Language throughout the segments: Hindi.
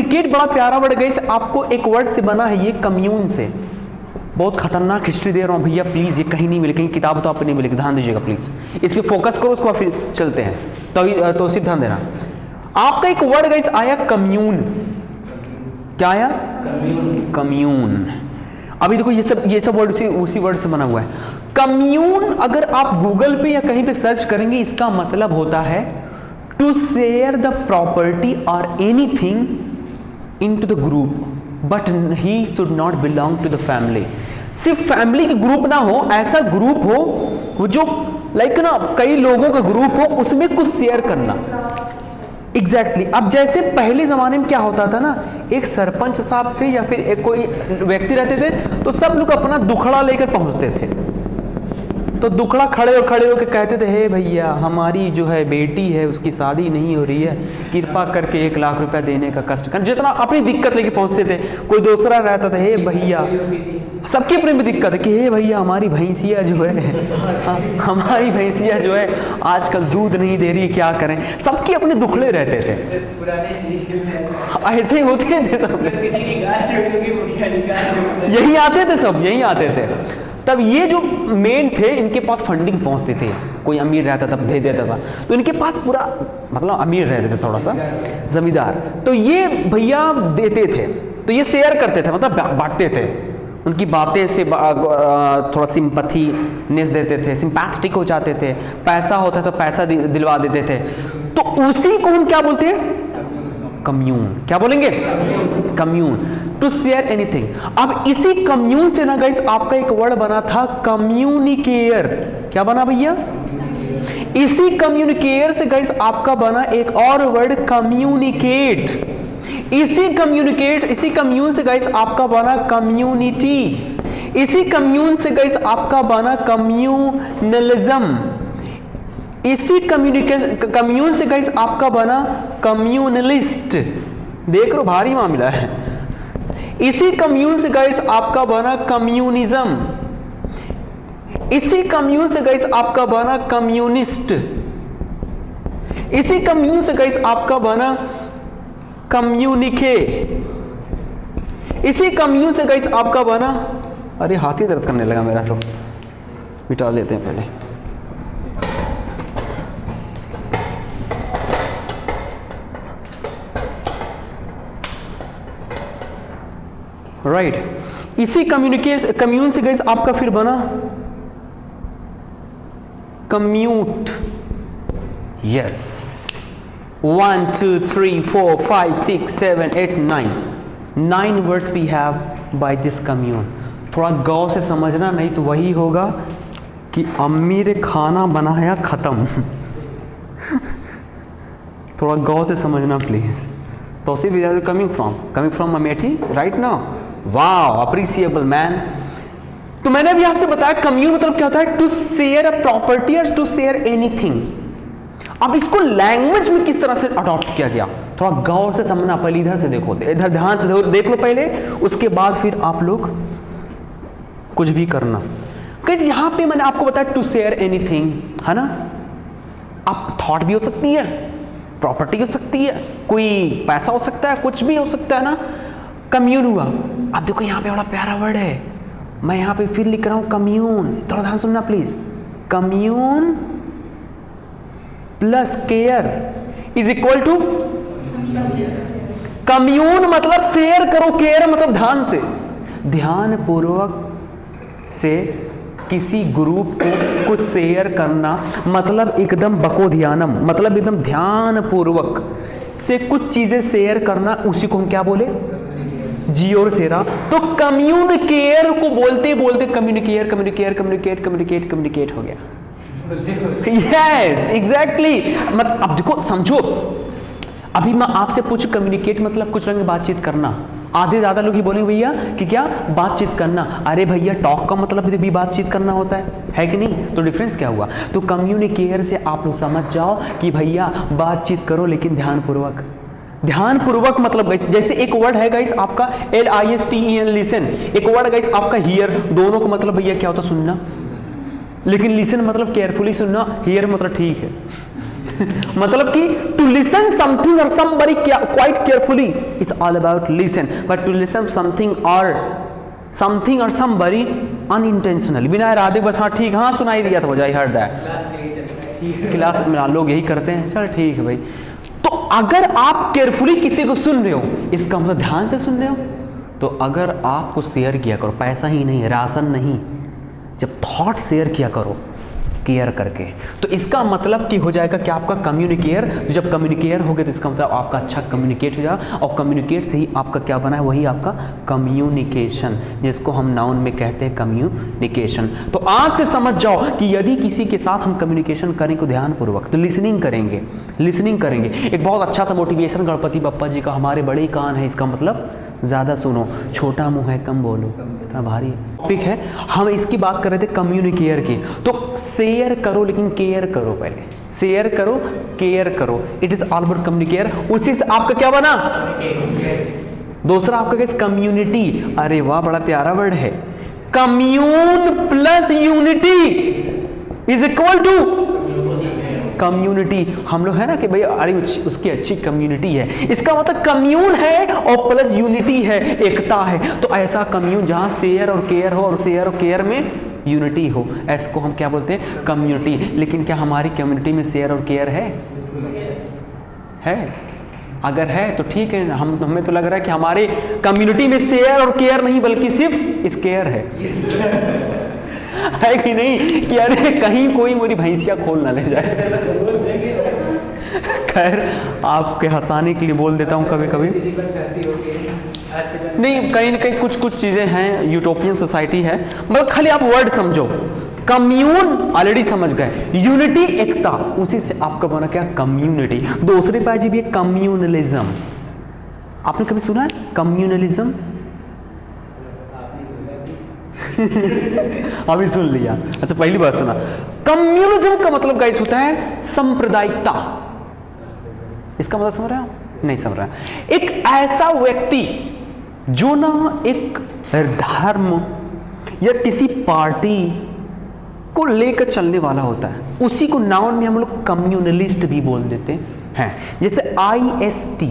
कम्युनिकेट बड़ा प्यारा वर्ड गाइस, आपको एक वर्ड से बना है ये, कम्यून से। बहुत खतरनाक हिस्ट्री दे रहा हूँ भैया, प्लीज ये कहीं नहीं मिलेगी, किताब तो आपको नहीं मिलेगी, ध्यान दीजिएगा प्लीज, इस पे फोकस करो, उसको बाद फिर चलते हैं। तो सिर्फ ध्यान देना, आपका एक वर्ड गाइस आया कम्यून। क्या आया? कम्यून। अभी देखो ये सब वर्ड उसी वर्ड से बना हुआ है। कम्यून अगर आप गूगल पे या कहीं पे सर्च करेंगे, इसका मतलब होता है टू शेयर द प्रॉपर्टी और anything into the group, but he should not belong to the family. सिर्फ फैमिली के ग्रुप ना हो, ऐसा ग्रुप हो वो जो लाइक ना कई लोगों का ग्रुप हो, उसमें कुछ शेयर करना। एग्जैक्टली अब जैसे पहले जमाने में क्या होता था ना, एक सरपंच साहब थे या फिर एक कोई व्यक्ति रहते थे, तो सब लोग अपना दुखड़ा लेकर पहुंचते थे, तो दुखड़ा खड़े होकर कहते थे, हे भैया हमारी जो है बेटी है उसकी शादी नहीं हो रही है, कृपा करके 1 लाख रुपया देने का कष्ट कर। जितना अपनी दिक्कत लेके पहुंचते थे, कोई दूसरा रहता था, हे भैया, सबकी अपनी भी दिक्कत है कि हे भैया हमारी भैंसिया जो है, हमारी भैंसिया जो है आजकल दूध नहीं दे रही, क्या करें, सबके अपने दुखड़े रहते थे। ऐसे ही होते थे सब, यही आते थे सब, यही आते थे। तब ये जो मेन थे, इनके पास फंडिंग पहुंचते थे, कोई अमीर रहता था दे देता था, तो इनके पास पूरा मतलब अमीर रहते थे, थोड़ा सा जमींदार, तो ये भैया देते थे, तो ये शेयर करते थे, मतलब बांटते थे, उनकी बातें से थोड़ा सिंपैथी नेस देते थे, सिंपैथेटिक हो जाते थे, पैसा होता तो पैसा दिलवा देते थे, तो उसी को हम क्या बोलते हैं? कम्यून। क्या बोलेंगे? Commune, to share anything. अब इसी कम्यून से ना गाइस आपका एक वर्ड बना था कम्युनिकेयर। क्या बना भैया? इसी कम्युनिकेयर से गाइस आपका बना एक और वर्ड कम्युनिकेट। इसी कम्यून से गाइस आपका बना कम्युनिटी। इसी कम्यून से गाइस आपका बना कम्यूनलिज्म। इसी कम्यून से गाइस आपका बना कम्यूनलिस्ट। देख लो भारी मामला है। इसी कम्यून से गाइस आपका बना कम्युनिज्म। इसी कम्यून से गाइस आपका बना कम्युनिस्ट। इसी कम्यून से गाइस आपका बना कम्युनिके। इसी कम्यून से गाइस आपका बना, अरे हाथ ही दर्द करने लगा मेरा, तो मिटा लेते हैं पहले। राइट इसी कम्यून से गाइस आपका फिर बना commute. Yes 1 2 3 4 5 6 7 8 9 words we have by this commune. थोड़ा गौर से समझना, नहीं तो वही होगा कि अम्मी ने खाना बनाया खत्म। थोड़ा गौर से समझना प्लीज। तो सिर्फ coming from Amethi right now. Wow appreciable man. तो मैंने अभी आपसे बताया कम्यून मतलब क्या होता है? टू शेयर अ प्रॉपर्टी और टू शेयर एनीथिंग। अब इसको लैंग्वेज में किस तरह से अडॉप्ट किया गया, थोड़ा गौर से समझना। पहले इधर से देखो, इधर ध्यान से देख लो पहले, उसके बाद फिर आप लोग कुछ भी करना। गाइस यहां पे मैंने आपको बताया टू शेयर एनीथिंग, है ना। अब थॉट भी हो सकती है, प्रॉपर्टी हो सकती है, कोई पैसा हो सकता है, कुछ भी हो सकता है ना। कम्यून हुआ। अब देखो यहाँ पे बड़ा प्यारा वर्ड है, मैं यहाँ पे फिर लिख रहा हूं कम्यून, थोड़ा ध्यान सुनना please. Commune plus care is equal to commune मतलब शेयर करो, केयर मतलब ध्यान पूर्वक से किसी ग्रुप को कुछ शेयर करना, मतलब एकदम बकोध्यानम, मतलब एकदम ध्यान पूर्वक से कुछ चीजें शेयर करना, उसी को हम क्या बोले? जी और सेरा। तो कम्युनिकेयर को बोलते बोलते कम्युनिकेट हो गया। Yes exactly. मतलब अब देखो समझो, अभी मैं आपसे पूछूं कम्युनिकेट मतलब कुछ रंग बातचीत करना, आधे ज्यादा लोग ही बोलेंगे भैया कि क्या बातचीत करना। अरे भैया टॉक का मतलब भी बातचीत करना होता है कि नहीं? तो डिफरेंस क्या हुआ? तो कम्युनिकेयर से आप लोग समझ जाओ कि भैया बातचीत करो लेकिन ध्यानपूर्वक मतलब गाइस, जैसे एक वर्ड है गाइस आपका LISTEN लिसन, एक वर्ड गाइस आपका हियर, दोनों को मतलब भैया क्या होता? सुनना। लेकिन लिसन मतलब केयरफुली सुनना, हियर मतलब ठीक है। मतलब कि टू लिसन समथिंग और somebody quite carefully is all about listen, but to listen something और समबडी अनइंटेंशनली, बिना इरादे बस हाँ ठीक हाँ सुनाई दिया तो हो जाए हर दैट क्लास में लोग यही करते हैं, चल ठीक है भाई। तो अगर आप केयरफुली किसी को सुन रहे हो, इसका मतलब ध्यान से सुन रहे हो, तो अगर आपको शेयर किया करो, पैसा ही नहीं, राशन नहीं, जब थॉट शेयर किया करो केयर करके, तो इसका मतलब कि हो जाएगा कि आपका कम्युनिकेयर, जब कम्युनिकेयर हो गए तो इसका मतलब आपका अच्छा कम्युनिकेट हो जाएगा, और कम्युनिकेट से ही आपका क्या बना है, वही आपका कम्युनिकेशन, जिसको हम नाउन में कहते हैं कम्युनिकेशन। तो आज से समझ जाओ कि यदि किसी के साथ हम कम्युनिकेशन करें तो ध्यानपूर्वक, तो लिसनिंग करेंगे। एक बहुत अच्छा सा मोटिवेशन गणपति बप्पा जी का, हमारे बड़े कान है, इसका मतलब ज़्यादा सुनो, छोटा मुंह है कम बोलो, इतना भारी टॉपिक है। हम इसकी बात कर रहे थे कम्युनिकेयर की, तो शेयर करो लेकिन केयर करो, पहले शेयर करो केयर करो, इट इज ऑल अबाउट कम्युनिकेयर। उसी से आपका क्या बना, दूसरा आपका क्या, कम्युनिटी। अरे वाह, बड़ा प्यारा वर्ड है, commune plus unity is equal to community. हम लोग है ना कि भाई अरे उसकी अच्छी कम्युनिटी है, इसका मतलब कम्यून है और प्लस यूनिटी है, एकता है। तो ऐसा कम्यून जहाँ शेयर और केयर हो, और शेयर और केयर में यूनिटी हो, इसको हम क्या बोलते हैं, कम्युनिटी। लेकिन क्या हमारी कम्युनिटी में शेयर और केयर है? अगर है तो ठीक है, हमें तो लग रहा है कि हमारे कम्युनिटी में शेयर और केयर नहीं बल्कि सिर्फ स्केयर है है कि नहीं, कि अरे कहीं कोई मेरी भैंसिया खोल ना ले जाए। खैर आपके हंसाने के लिए बोल देता हूँ कभी कभी, नहीं कहीं ना कहीं कुछ चीज़ें हैं, यूटोपियन सोसाइटी है, मगर खाली आप वर्ड समझो। कम्यून ऑलरेडी समझ गए, यूनिटी एकता, उसी से आपका बना क्या, कम्युनिटी। दूसरे पाजी भी कम्युनलिज्म, आपने कभी सुना है कम्युनलिज्म? अभी सुन लिया, अच्छा पहली बार सुना। कम्युनिज्म का मतलब गाइस होता है सांप्रदायिकता। इसका मतलब समझ रहे हो? नहीं समझ रहा। एक ऐसा व्यक्ति जो ना एक धर्म या किसी पार्टी को लेकर चलने वाला होता है, उसी को नाउन में हम लोग कम्युनलिस्ट भी बोल देते हैं। जैसे IST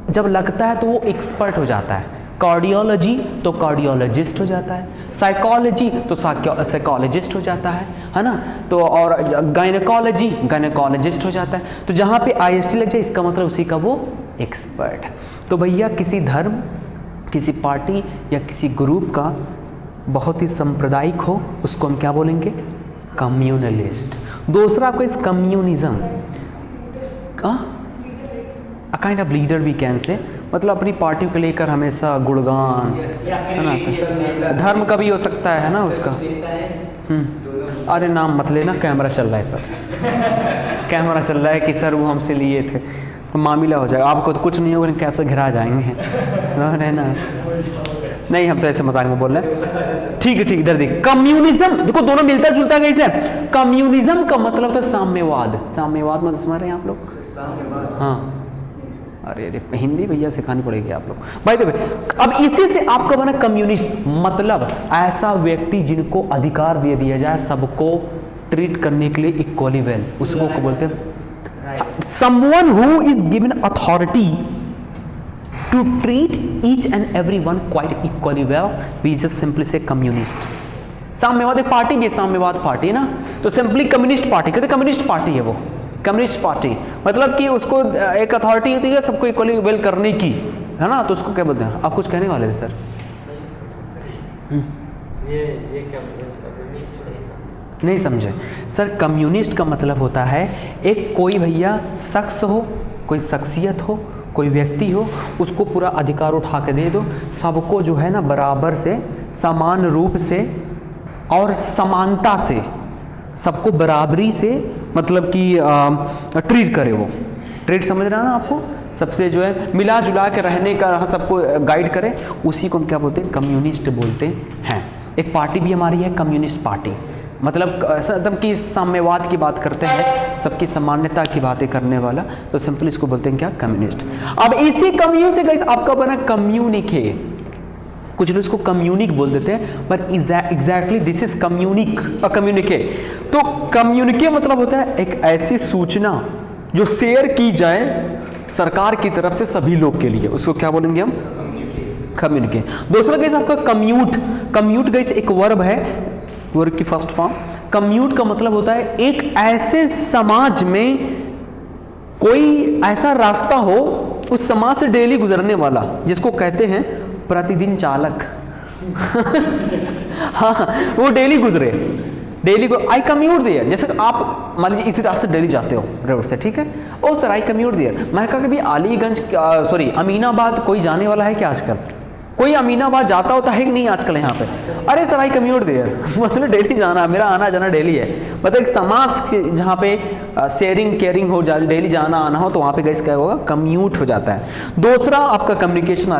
जब लगता है तो वो एक्सपर्ट हो जाता है, कार्डियोलॉजी तो कार्डियोलॉजिस्ट हो जाता है, साइकोलॉजी तो साइकोलॉजिस्ट हो जाता है ना, तो और गायनेकोलॉजी गायनेकोलॉजिस्ट हो जाता है। तो जहाँ पे IST लग जाए इसका मतलब उसी का वो एक्सपर्ट। तो भैया किसी धर्म, किसी पार्टी या किसी ग्रुप का बहुत ही सांप्रदायिक हो, उसको हम क्या बोलेंगे, कम्युनलिस्ट। दूसरा आपका इस communism a kind of leader we can say, मतलब अपनी पार्टी को लेकर हमेशा गुणगान, है ना, धर्म का भी हो सकता है ना उसका। अरे नाम मत लेना, कैमरा चल रहा है सर, कैमरा चल रहा है कि सर वो हमसे लिए थे, तो मामला हो जाएगा। आपको तो कुछ नहीं होगा, कैब से घिरा जाएंगे ना। नहीं हम तो ऐसे मजाक में बोल रहे हैं, ठीक है इधर देख। कम्युनिज्म देखो दोनों मिलता जुलता कैसे। कम्युनिज्म का मतलब तो साम्यवाद, साम्यवाद मतलब समझ रहे हैं आप लोग? हाँ, अरे हिंदी भैया सिखानी पड़ेगी आप लोग भाई। देखो अब इसी से आपका बना कम्युनिस्ट, मतलब ऐसा व्यक्ति जिनको अधिकार दे दिया जाए सबको ट्रीट करने के लिए इक्वली वेल, उसको को बोलते हैं someone who is given authority to treat each and every one quite equally well, we just simply say communist. साम्यवाद एक पार्टी भी है, साम्यवाद पार्टी ना, तो सिंपली कम्युनिस्ट पार्टी कहते, कम्युनिस्ट पार्टी है वो, कम्युनिस्ट पार्टी मतलब कि उसको एक अथॉरिटी होती है सबको इक्वली वेल करने की, है ना, तो उसको क्या बोलते हैं? आप कुछ कहने वाले थे सर? ये क्या नहीं समझे सर? कम्युनिस्ट का मतलब होता है एक कोई भैया शख्स हो, कोई शख्सियत हो, कोई व्यक्ति हो, उसको पूरा अधिकार उठा के दे दो, सबको जो है ना बराबर से, समान रूप से और समानता से, सबको बराबरी से मतलब कि ट्रीट करे। वो ट्रीट समझ रहा है ना आपको, सबसे जो है मिला जुला के रहने का सबको गाइड करे, उसी को हम क्या बोलते हैं? कम्युनिस्ट बोलते हैं। एक पार्टी भी हमारी है कम्युनिस्ट पार्टी, मतलब कि साम्यवाद की बात करते हैं, सबकी सामान्यता की बातें करने वाला, तो सिंपल इसको बोलते हैं क्या? कम्युनिस्ट। अब इसी कम्यून से गाइस आपका बना कम्युनिके। कुछ लोग इसको कम्युनिक बोल देते हैं, पर एग्जैक्टली दिस इज कम्युनिके। तो कम्युनिके मतलब होता है एक ऐसी सूचना जो शेयर की जाए सरकार की तरफ से सभी लोग के लिए, उसको क्या बोलेंगे हम? कम्युनिके। दूसरा गाइस आपका कम्यूट। कम्यूट गाइस एक वर्ब है, वर्ब की फर्स्ट फॉर्म। कम्यूट का मतलब होता है एक ऐसे समाज में कोई ऐसा रास्ता हो उस समाज से डेली गुजरने वाला, जिसको कहते हैं प्रतिदिन चालक। हाँ, वो डेली गुजरे, डेली को आई कम्यूट देयर। जैसे आप मान लीजिए इसी रास्ते डेली जाते हो रोड से, ठीक है, ओ सर आई कम्यूट देयर। मैंने कहा कि भाई अलीगंज सॉरी अमीनाबाद कोई जाने वाला है क्या आजकल? कोई अमीनाबाद जाता होता है कि नहीं आजकल यहाँ पे? अरे सर आई कम्यूट देयर, मतलब डेली जाना, मेरा आना जाना डेली है। मतलब एक समाज जहाँ पे शेयरिंग केयरिंग हो, डेली जाना आना हो, तो वहाँ पे गाइस क्या होगा? कम्यूट हो जाता है। दूसरा आपका कम्युनिकेशन